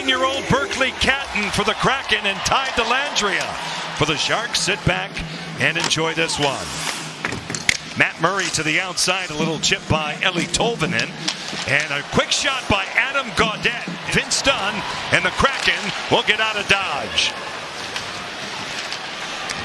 17-year-old Berkeley Catton for the Kraken, and Ty Dellandrea for the Sharks. Sit back and enjoy this one. Matt Murray to the outside, a little chip by Eli Tolvanen, and a quick shot by Adam Gaudette. Vince Dunn, and the Kraken will get out of Dodge.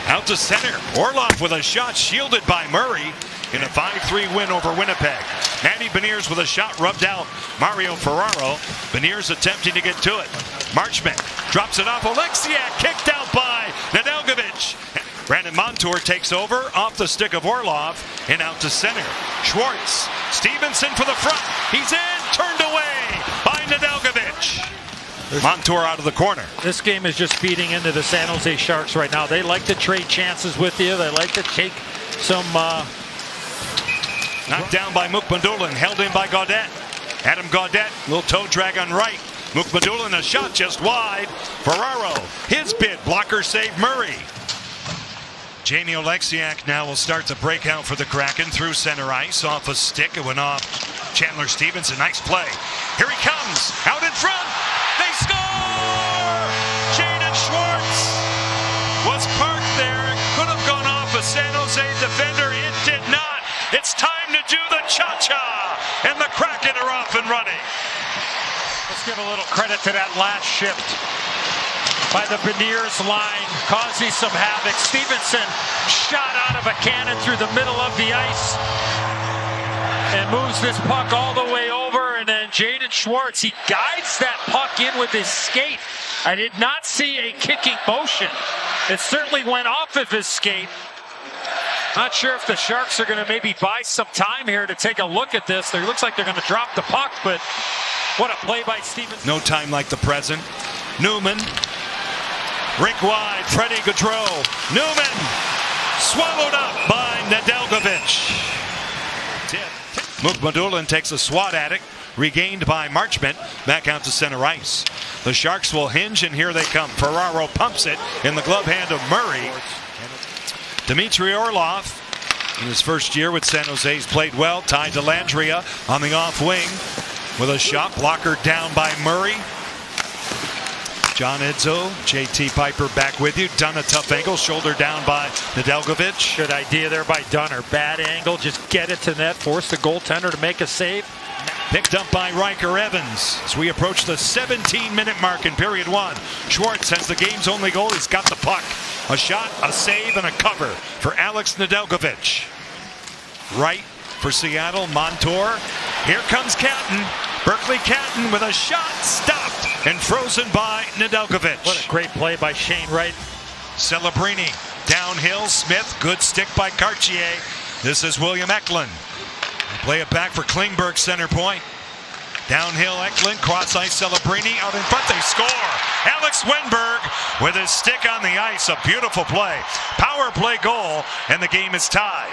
Out to center, Orlov with a shot shielded by Murray in a 5-3 win over Winnipeg. Matty Beniers with a shot rubbed out Mario Ferraro. Beniers attempting to get to it. Marchment drops it off Oleksiak, kicked out by Nedeljkovic. Brandon Montour takes over off the stick of Orlov and out to center. Schwartz, Stevenson for the front. He's in, turned away by Nedeljkovic. Montour out of the corner. This game is just feeding into the San Jose Sharks right now. They like to trade chances with you. They like to take some... Knocked down by Mukmadulin, held in by Gaudette. Adam Gaudette, little toe drag on right. Mukmadulin, a shot just wide. Ferraro, his bid, blocker save Murray. Jamie Oleksiak now will start the breakout for the Kraken through center ice. Off a stick, it went off Chandler Stevenson. Nice play. Here he comes, out in front. They score! Jaden Schwartz was parked there. It could have gone off a San Jose defender. It did not. It's time to do the cha-cha, and the Kraken are off and running. Let's give a little credit to that last shift by the Beniers line, causing some havoc. Stevenson shot out of a cannon through the middle of the ice and moves this puck all the way over, and then Jaden Schwartz, he guides that puck in with his skate. I did not see a kicking motion. It certainly went off of his skate. Not sure if the Sharks are going to maybe buy some time here to take a look at this. It looks like they're going to drop the puck, but what a play by Stevenson. No time like the present. Newman, rink wide, Freddie Gaudreau. Newman, swallowed up by Nedeljkovic. Mukmadulin takes a swat at it, regained by Marchment, back out to center ice. The Sharks will hinge, and here they come. Ferraro pumps it in the glove hand of Murray. Dmitry Orlov, in his first year with San Jose, he's played well. Ty Dellandrea on the off wing with a shot, blocker down by Murray. John Edzo, JT Piper back with you. Dunn a tough angle, shoulder down by Nedeljkovic. Good idea there by Dunner. Bad angle, just get it to net, force the goaltender to make a save. Picked up by Riker Evans as we approach the 17-minute mark in period one. Schwartz has the game's only goal. He's got the puck. A shot, a save, and a cover for Alex Nedeljkovic. Right for Seattle, Montour. Here comes Catton. Berkeley Catton with a shot, stopped and frozen by Nedeljkovic. What a great play by Shane Wright. Celebrini downhill, Smith, good stick by Cartier. This is William Eklund. Play it back for Klingberg, center point. Downhill Eklund, cross ice Celebrini, out in front, they score. Alex Wenberg with his stick on the ice, a beautiful play. Power play goal, and the game is tied.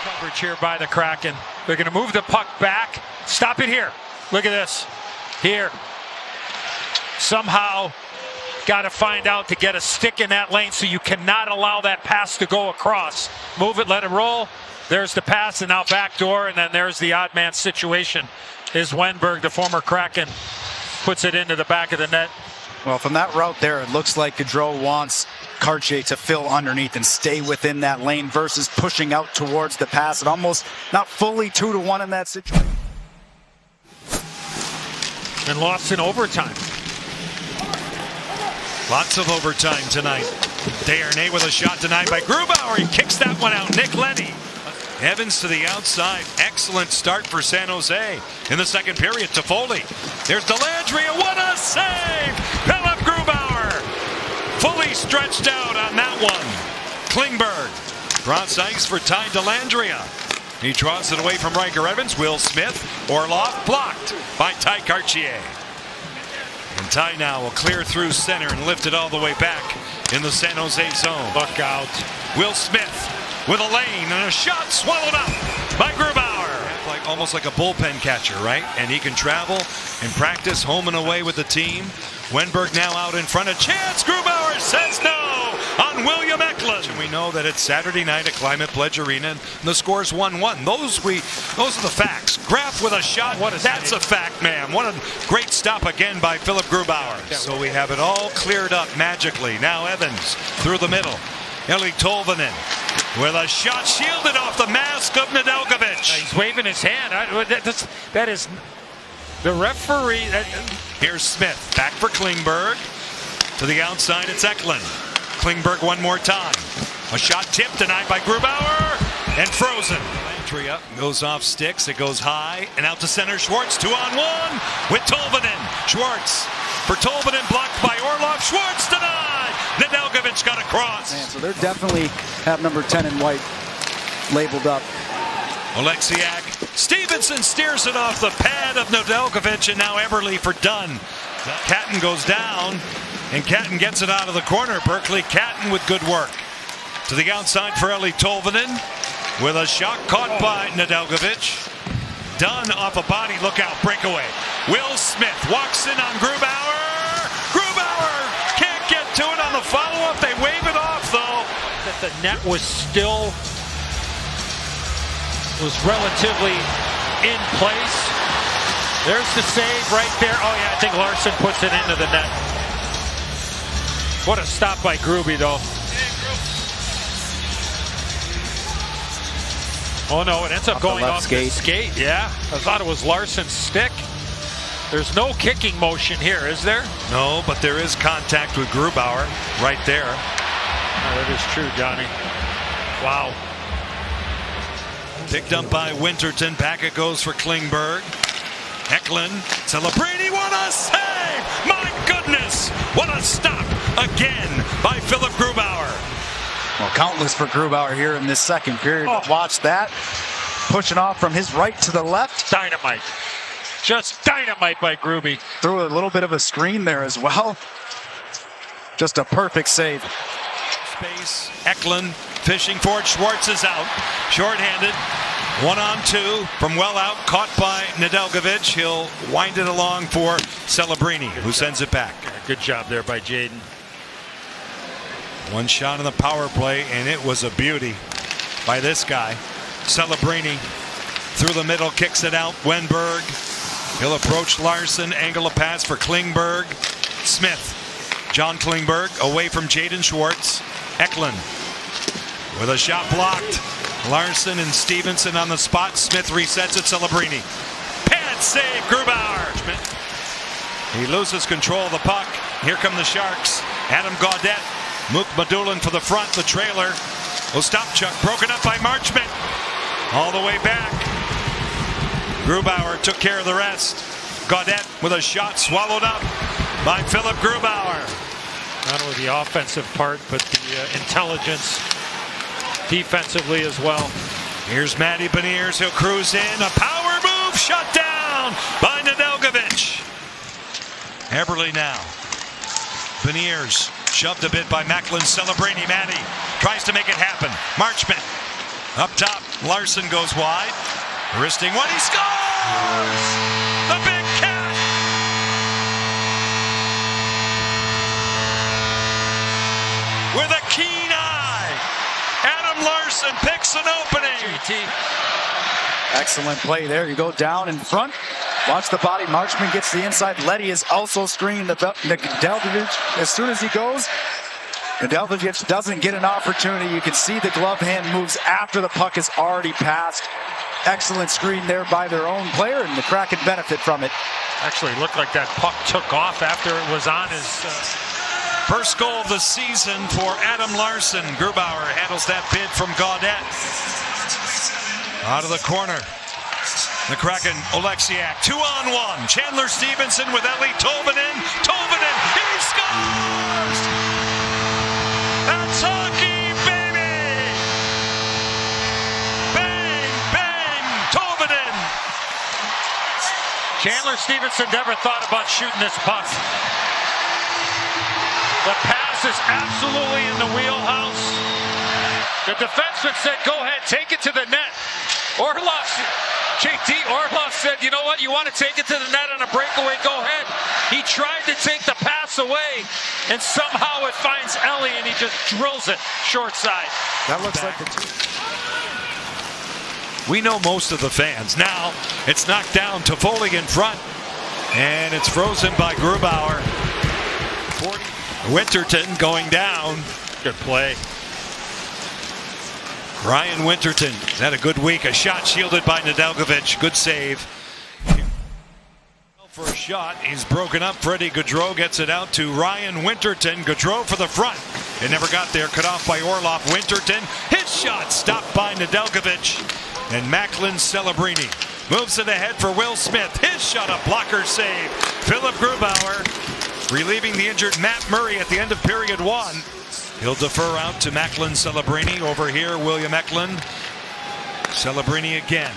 Coverage here by the Kraken. They're going to move the puck back. Stop it here. Look at this. Here. Somehow got to find out to get a stick in that lane, so you cannot allow that pass to go across. Move it, let it roll. There's the pass, and now backdoor, and then there's the odd man situation. Is Wenberg, the former Kraken, puts it into the back of the net. Well, from that route there, it looks like Gaudreau wants Cartier to fill underneath and stay within that lane versus pushing out towards the pass. And almost not fully 2-1 in that situation. And lost in overtime. Lots of overtime tonight. Desharnais with a shot denied by Grubauer. He kicks that one out. Nick Leddy. Evans to the outside. Excellent start for San Jose in the second period. Toffoli. There's Dellandrea. What a save! Philip Grubauer fully stretched out on that one. Klingberg. Cross ice for Ty Dellandrea. He draws it away from Riker Evans. Will Smith. Orlov blocked by Ty Cartier. And Ty now will clear through center and lift it all the way back in the San Jose zone. Look out. Will Smith with a lane and a shot swallowed up by Grubauer. Almost like a bullpen catcher, right? And he can travel and practice home and away with the team. Wenberg now out in front. A chance. Grubauer says no. on William Eklund. And we know that it's Saturday night at Climate Pledge Arena, and the score's 1-1. Those are the facts. Graf with a shot. That's a fact, man. What a great stop again by Philip Grubauer. So we have it all cleared up magically. Now Evans through the middle. Eeli Tolvanen with a shot shielded off the mask of Nedeljkovic. He's waving his hand. That is the referee. Here's Smith back for Klingberg. To the outside, it's Eklund. Klingberg one more time. A shot tipped denied by Grubauer and frozen. Entry up, goes off sticks. It goes high and out to center. Schwartz 2-on-1 with Tolvanen. Schwartz for Tolvanen, blocked by Orlov. Schwartz denied. Nedeljkovic got across. Man, so they're definitely have number 10 in white labeled up. Oleksiak. Stevenson steers it off the pad of Nedeljkovic, and now Eberle for Dunn. Catton goes down, and Catton gets it out of the corner. Berkeley Catton with good work. To the outside for Eeli Tolvanen with a shot caught by Nedeljkovic. Dunn off a body, look out, breakaway. Will Smith walks in on Grubauer. Grubauer can't get to it on the follow-up. They wave it off, though. That the net was relatively in place. There's the save right there. Oh yeah, I think Larson puts it into the net. What a stop by Gruby, though. Oh no, it ends up going off the skate. Yeah, I thought it was Larson's stick. There's no kicking motion here, is there? No, but there is contact with Grubauer right there. Oh, that is true, Johnny. Wow. Picked up by Winterton. Back it goes for Klingberg. Eklund. Celebrini, what a save! My goodness! What a stop again by Philip Grubauer. Well, countless for Grubauer here in this second period. Watch that. Pushing off from his right to the left. Dynamite. Just dynamite by Gruby. Threw a little bit of a screen there as well. Just a perfect save. Space. Eklund fishing for it. Schwartz is out. Short-handed. 1-on-2 from well out. Caught by Nedeljkovic. He'll wind it along for Celebrini, who sends it back. Good job there by Jaden. One shot on the power play, and it was a beauty by this guy. Celebrini through the middle, kicks it out. Wenberg. He'll approach Larson. Angle a pass for Klingberg. Smith. John Klingberg away from Jaden Schwartz. Eklund with a shot blocked. Larson and Stevenson on the spot. Smith resets it. Celebrini. Pad save. Grubauer. He loses control of the puck. Here come the Sharks. Adam Gaudette. Mook Madulin for the front. The trailer. Ostapchuk broken up by Marchment. All the way back. Grubauer took care of the rest. Gaudette with a shot swallowed up by Philip Grubauer. Not only the offensive part, but the intelligence defensively as well. Here's Matty Beniers. He'll cruise in. A power move shut down by Nedeljkovic. Eberle now. Beniers shoved a bit by Macklin. Celebrini. Matty tries to make it happen. Marchment up top. Larson goes wide. Wristing one. He scores! The big cat! With a keen eye, Adam Larson picks an opening. Excellent play there. You go down in front. Watch the body. Marchment gets the inside. Letty is also screening Nedeljkovic. As soon as he goes, Nedeljkovic doesn't get an opportunity. You can see the glove hand moves after the puck is already passed. Excellent screen there by their own player, and the Kraken benefit from it. Actually looked like that puck took off after it was on his... First goal of the season for Adam Larson. Grubauer handles that bid from Gaudette. Out of the corner. The Kraken, Oleksiak, 2-on-1. Chandler Stevenson with Eeli Tolvanen. Tolvanen, he scores! That's hockey, baby! Bang, bang, Tolvanen! Chandler Stevenson never thought about shooting this puck. The pass is absolutely in the wheelhouse. The defenseman said, go ahead, take it to the net. JT Orlov said, you know what, you want to take it to the net on a breakaway, go ahead. He tried to take the pass walks away, and somehow it finds Ellie, and he just drills it short side. That looks like the two. We know most of the fans. Now it's knocked down. Toffoli in front, and it's frozen by Grubauer. Winterton going down. Good play. Ryan Winterton has had a good week. A shot shielded by Nedeljkovic. Good save. For a shot, he's broken up. Freddie Gaudreau gets it out to Ryan Winterton. Gaudreau for the front. It never got there. Cut off by Orlov. Winterton. His shot stopped by Nedeljkovic. And Macklin Celebrini moves it ahead for Will Smith. His shot, a blocker save. Philip Grubauer relieving the injured Matt Murray at the end of period one. He'll defer out to Macklin Celebrini. Over here, William Eklund. Celebrini again.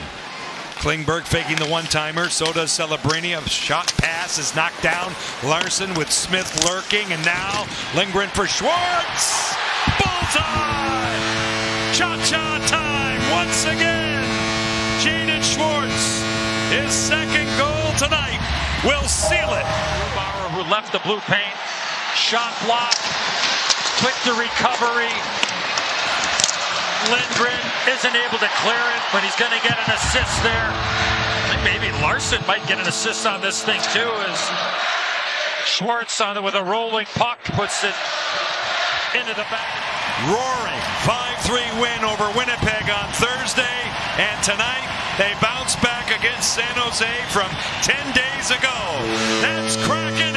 Klingberg faking the one-timer. So does Celebrini. A shot pass is knocked down. Larson with Smith lurking. And now Lindgren for Schwartz. Bullseye! Cha-cha time once again. Jaden Schwartz, his second goal tonight, will seal it. Grubauer, who left the blue paint. Shot block. Quick to recovery. Lindgren isn't able to clear it, but he's going to get an assist there. I think maybe Larson might get an assist on this thing too, as Schwartz on it with a rolling puck puts it into the back. Roaring 5-3 win over Winnipeg on Thursday, and tonight they bounce back against San Jose from 10 days ago. That's Kraken